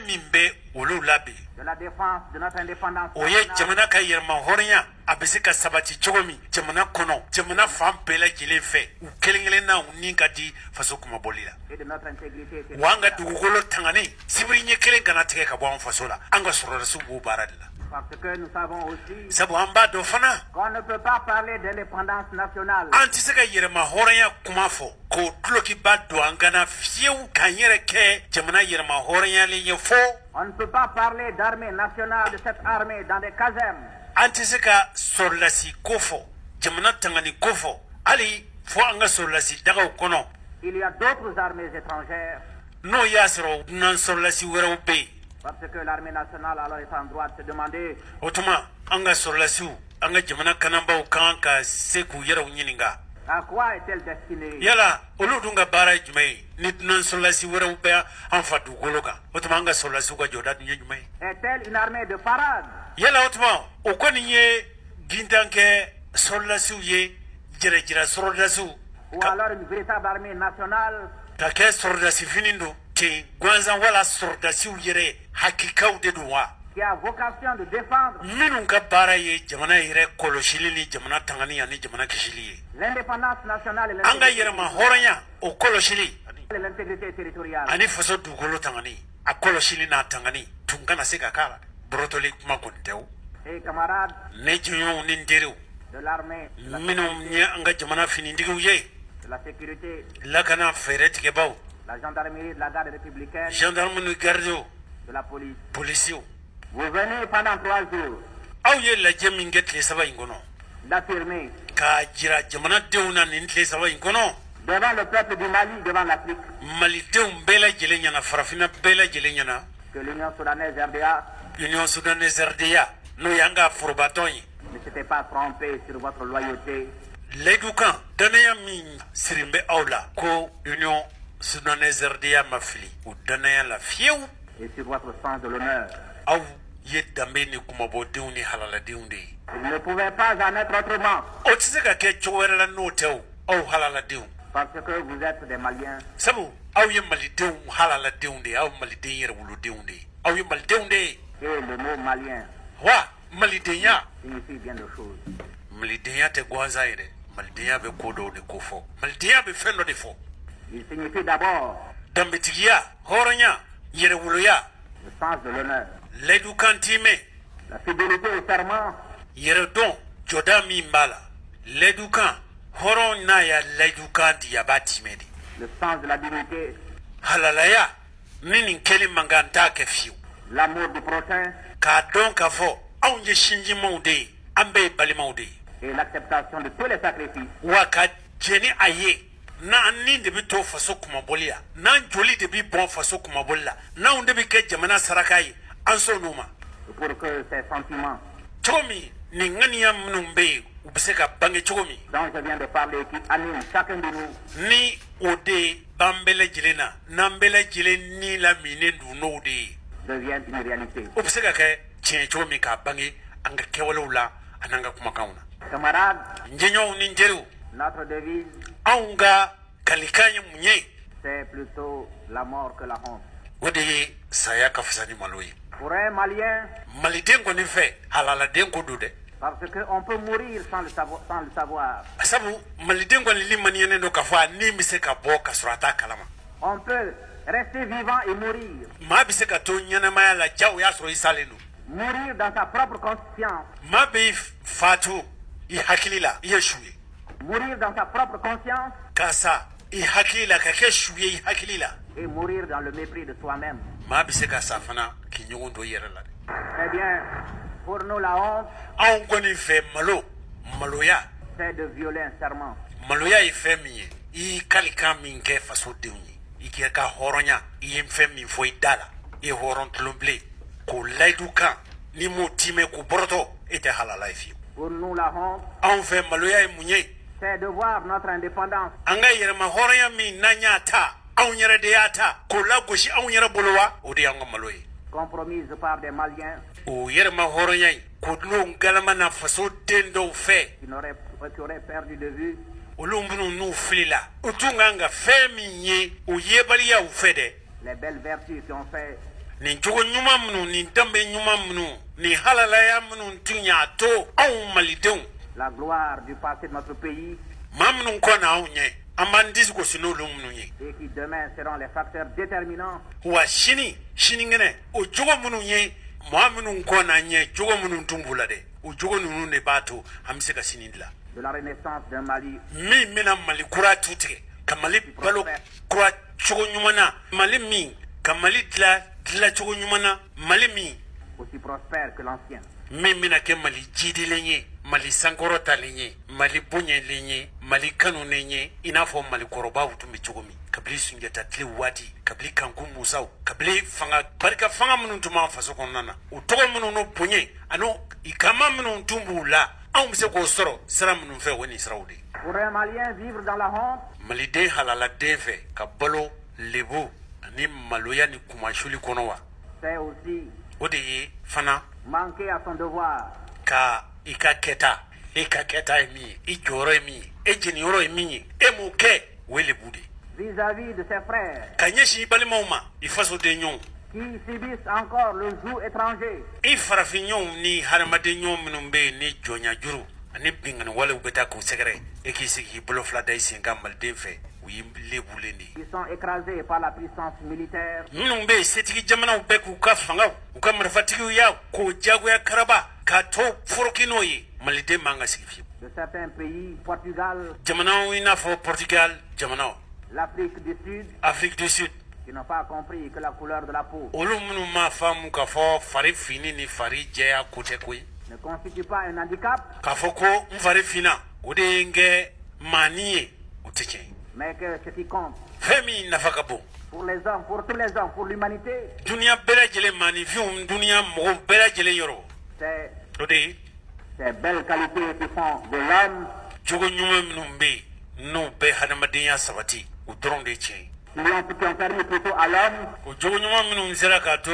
mimbe olu labi de la défense de notre indépendance oye jamana ka yerma horonya abisika sabati chogomi jamana kono jamana fam bela jile fe u kelengele na unin kadi faso kuma bolila et de notre intégrité wanga dugugolo tangani sibiri nye kelen kana tege ka bwa fasola anga sorora su bu baradla parce que nous savons aussi sabu amba do fana qu'on ne peut pas parler d'indépendance nationale antisika yerma horonya kuma fo ko tuloki baddo angana fieu kanyere ke jamana yerma horonya le yefo. On ne peut pas parler d'armée nationale de cette armée dans des casernes. Antisika sorlasi kofo jamana tangani kofo ali fo anga sorlasi daga kono. Il y a d'autres armées étrangères. No yasro nan sorlasi wero be. Parce que l'armée nationale alors est en droit de se demander. Otuma anga sorlasi anga jamana kanamba ukanka seku yero nyininga. À quoi est-elle destinée? Yala oludunga bara jumai ni nan sorlasi wero be anfa dugoloka. Otuma anga sorlasi ko jodat nyumai. Est-elle une armée de parade? Yala otuma okoni ye gintanke sorlasi ye jira sorlasi. Ou alors une véritable armée nationale? Take sordasi finindo te gwanzan wala sordasi yere hakikaw de duwa qui a vocation de défendre minun ka baara ye jamana yɛrɛ kɔlɔsili ni jamana tangani ani jamana kisili ye l'indépendance nationale et an ka yɛrɛma hɔrɔnya o kɔlɔsili l'intégrité territoriale. ani faso dugukolo tangani a kɔlɔsili n'a tangani tun kana se ka k'a la bɔrɔtɔli kuma kɔni tɛ o Et camarades ne jɔnɲɔgɔnw ni n teriw de l'armée, minnu ye an ka jamana finidigiw ye de la sécurité, lakana fɛɛrɛ tigɛbaw la gendarmerie, de la garde républicaine, gendarme ni gardiw de la police. polisiw Vous venez pendant 3 jours aw ye lajɛ min kɛ tile saba in kɔnɔ d'affirmer k'a jira jamanadenw na nin tile saba in kɔnɔ devant le peuple du Mali, devant l'Afrique, malidenw bɛɛ lajɛlen ɲɛna farafinna bɛɛ lajɛlen ɲɛna que l'Union soudanaise RDA union sudanaise RDA n'o y'an ka forobatɔn ye ne s'était pas trompé sur votre loyauté layidu kan danaya min sirin bɛ aw la ko union sudanaise RDA ma fili o danaya la fiyewu et sur votre sens de l'honneur. aw ye danbe ni kumabɔdenw ni halaladenw de ye Il ne pouvait pas en être autrement o tɛ se ka kɛ cogo wɛrɛ la n'o tɛ o aw halaladenw parce que vous êtes des Maliens. sabu aw ye malidenw halaladenw de ye aw maliden yɛrɛ wolodenw de ye aw ye malidenw de ye Et le mot malien wa malidenya signifie bien de choses. malidenya tɛ gansan ye dɛ malidenya bɛ ko dɔw de ko fɔ malidenya bɛ fɛn dɔ de fɔ Il signifie d'abord danbetigiya hɔrɔnya yɛrɛwoloya le sens de l'honneur, layidu kan timɛ la fidélité au serment, yɛrɛdɔn jɔda min b'a la layidu kan hɔrɔn n'a ya layidu kan di a b'a timɛ de le sens de la dignité, halalaya ni nin kɛli man kan t'a kɛ fiyewu l'amour du prochain k'a dɔn k'a fɔ anw ye sinjimaw de ye an bɛɛ ye balimaw de ye et l'acceptation de tous les sacrifices wa ka jɛ ni a ye n'an ni de bɛ to faso kumabɔli la n'an joli de bɛ bɔn faso kumabɔli la n'anw de bɛ kɛ jamana saraka ye an sɔn n'u ma pour que ces sentiments cogo min nin ŋaniya minnu bɛ yen u bɛ se ka bange cogo min dont je viens de parler qui animent chacun de nous ni o de b'an bɛɛ lajɛlen na n'an bɛɛ lajɛlen ni laminen don n'o de ye deviennent une réalité. o bɛ se ka kɛ tiɲɛ cogo min k'a bange an ka kɛwalew la a n'an ka kumakanw na Camarades, n jɛɲɔgɔnw ni n teriw notre devise, anw ka kalikan ye mun ye c'est plutôt la mort que la honte. o de ye saya ka fisa ni malo ye Pour un Malien, maliden kɔni fɛ halaladen ko don dɛ parce qu'on peut mourir sans le savoir. sabu maliden kɔni limaniyɛnen don k'a fɔ a ni bɛ se ka bɔ ka sɔrɔ a t'a kalama On peut rester vivant et mourir. maa bɛ se ka to ɲɛnɛmaya la ja o y'a sɔrɔ i salen don Mourir dans sa propre conscience. maa bɛ fatu i hakili la i ye su ye Mourir dans sa propre conscience k'a sa i hakili la ka kɛ su ye i hakili la et mourir dans le mépris de soi-même. maa bɛ se ka sa fana k'i ɲɔgɔn to i yɛrɛ la dɛ Eh bien, pour nous, la honte, anw kɔni fɛ maloya c'est de violer un serment. maloya ye fɛn min ye i y'i kalikan min kɛ fasodenw ye i k'i ka hɔrɔnya i ye fɛn min fɔ i da la i ye hɔrɔn tulon bilen k'o layidu kan n'i m'o timɛ k'o bɔrɔtɔ e tɛ halala ye fiyewu Pour nous, la honte, anw fɛ maloya ye mun ye c'est de voir notre indépendance an ka yɛrɛma hɔrɔnya min n'an y'a ta anw yɛrɛ de y'a ta k'o lagosi anw yɛrɛ bolo wa o de y'an ka malo ye compromise par des Maliens o yɛrɛma hɔrɔnya in k'o dulon galama na fasoden dɔw fɛ qui auraient perdu de vue olu minnu n'u filila u tun kan ka fɛn min ye o yebaliyaw fɛ dɛ les belles vertus qui ont fait nin jogo ɲuman minnu nin danbe ɲuman minnu nin halalaya minnu tun y'a to anw malidenw la gloire du passé de notre pays maa minnu kɔ na anw ɲɛ an b'an disi gosi n'olu minnu ye et qui demain seront les facteurs déterminants wa sinikɛnɛ o jogo minnu ye maa minnu kɔ na ɲɛ jogo minnu tun b'u la dɛ o jogo ninnu de b'a to an bɛ se ka sini dilan de la renaissance d'un Mali min bɛna mali kura tu tigɛ ka mali balo kura cogo ɲuman na mali min ka mali dilan cogo ɲuman na mali min aussi prospère que l'ancien. min bɛna kɛ mali jidilen ye mali sankɔrɔtalen ye mali bonyɛlen ye mali kanunen ye i n'a fɔ mali kɔrɔbaw tun bɛ cogo min kabili sunjata tile waati kabili kanku musaw kabili barika fanga minnu tun b'an faso kɔnɔna na o tɔgɔ minnu n'o bonya ani ikama minnu tun b'u la anw bɛ se k'o sɔrɔ sira minnu fɛ o nin siraw de. Pour un Malien vivre dans la honte. maliden halaladen fɛ ka balo lebu ani maloya ni kumasuli kɔnɔ wa. C'est aussi. o de ye fana. manquer à son devoir. ka i ka kɛta ye min ye i jɔyɔrɔ ye min ye e jeniyɔrɔ ye min ye e m'o kɛ o ye lebu de. vis-à-vis de ses frères. ka ɲɛsin i balimaw ma i fasoden ɲɔgɔnw. qui subissent encore le joug étranger. i farafin ɲɔgɔnw ni hadamaden ɲɔgɔn minnu bɛ yen ni jɔnya juru ani bingani walew bɛ taa k'u sɛgɛrɛ e k'i sigi k'i bolo fila da i sen kan maliden fɛ u ye lebulen de ye. ils sont écrasés par la puissance militaire. minnu bɛ yen setigi jamanaw bɛɛ k'u ka fangaw u ka marifatigiw ya k'o jagoya karaba k'a to foroki n'o ye maliden man ka sigi fiyewu. de certains pays Portugal. jamanaw i n'a fɔ Portugal jamanaw. l'Afrique du Sud. Afrique du Sud. qui n'ont pas compris que la couleur de la peau. olu minnu m'a faamu k'a fɔ fari fini ni fari jɛya ko tɛ koyi. ne constitue pas un handicap. k'a fɔ ko n fari finna o de ye n kɛ maani ye o tɛ tiɲɛ ye. mais que ce qui compte. fɛn min nafa ka bon. pour les hommes, pour tous les hommes, pour l'humanité. duniya bɛɛ lajɛlen maanifinw duniya mɔgɔw bɛɛ lajɛlen yɔrɔ. c'est. o de ye. ces belles qualités qui font de l'homme. jogo ɲuman minnu bɛ yen n'o bɛ hadamadenya sabati o dɔrɔn de ye tiɲɛ ye. qui ont permis plutôt à l'homme. o jogo ɲuman minnu sera k'a to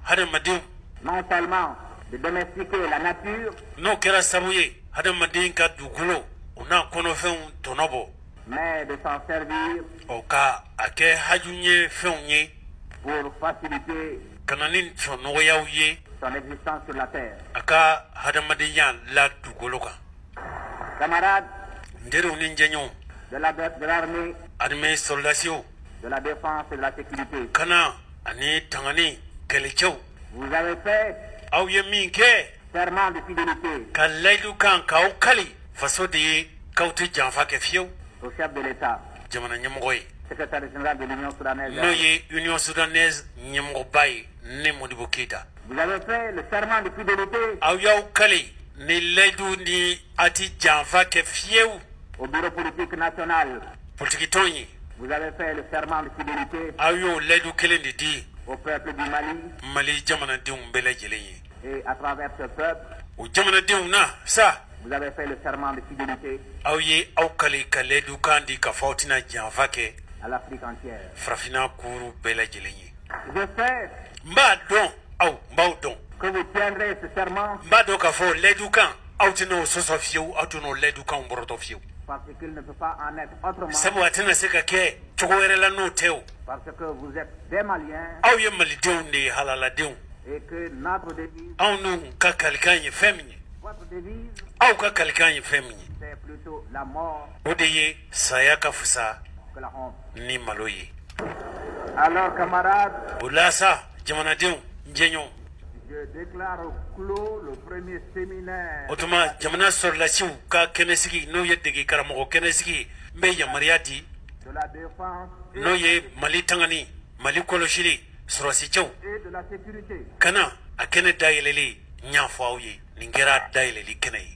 hadamadenw. non seulement de domestiquer la nature. n'o kɛra sabu ye hadamaden ka dugukolo o n'a kɔnɔfɛnw tɔnɔ bɔ. mais de s'en servir. o ka a kɛ haju ye fɛnw ye. pour faciliter. ka na ni tɔnɔgɔyaw ye. son existence sur la terre. a ka hadamadenya la dugukolo kan. camarades. n teriw ni n jɛɲɔgɔnw. de l'armée. armée soldasiw. de la défense et de la sécurité. kana ani tangani kɛlɛcɛw. vous avez fait. aw ye min kɛ. serment de fidélité. ka layidu kan k'aw kali faso de ye k'aw tɛ janfa kɛ fiyewu. au chef de l'État. jamana ɲɛmɔgɔ ye. secrétaire général de l'Union soudanaise. n'o ye union soudanaise ɲɛmɔgɔba ye ne modibo keyita. vous avez fait le serment de fidélité. aw y'aw kali ni layidu ni a ti janfa kɛ fiyewu. au bureau politique national. politiki tɔn ye. vous avez fait le serment de fidélité. aw y'o layidu kelen de di. au peuple du Mali. mali jamanadenw bɛɛ lajɛlen ye. et à travers ce peuple. o jamanadenw na sa. vous avez fait le serment de fidélité. aw ye aw kali ka layidu kan di k'a fɔ aw tɛna janfa kɛ. à l'Afrique entière. farafina kuru bɛɛ lajɛlen ye. je sais. n b'a dɔn n b'aw dɔn. que vous tiendrez ce serment. n b'a dɔn k'a fɔ layidu kan aw tɛna o sɔsɔ fiyewu aw tɛna o layidu kanw bɔrɔtɔ fiyewu. parce qu'il ne peut pas en être autrement. sabu a tɛna se ka kɛ cogo wɛrɛ la n'o tɛ o. parce que vous êtes des Maliens. aw ye malidenw de ye halaladenw. et que notre devise. anw n'u ka kalikan ye fɛn min ye. votre devise. aw ka kalikan ye fɛn min ye. c'est plutôt la mort. o de ye saya ka fisa que la honte. ni malo ye. alors camarades. o la sa jamanadenw n jɛɲɔgɔnw. je déclare clos le premier séminaire. o tuma jamana sɔrɔlasiw ka kɛnɛsigi n'o ye dege karamɔgɔ kɛnɛsigi ye n bɛ yamaruya di. de la défense. n'o ye mali tangani mali kɔlɔsili sɔrɔsicɛw. et de la sécurité. kana a kɛnɛ dayɛlɛli n y'a fɔ aw ye nin kɛra dayɛlɛli kɛnɛ ye.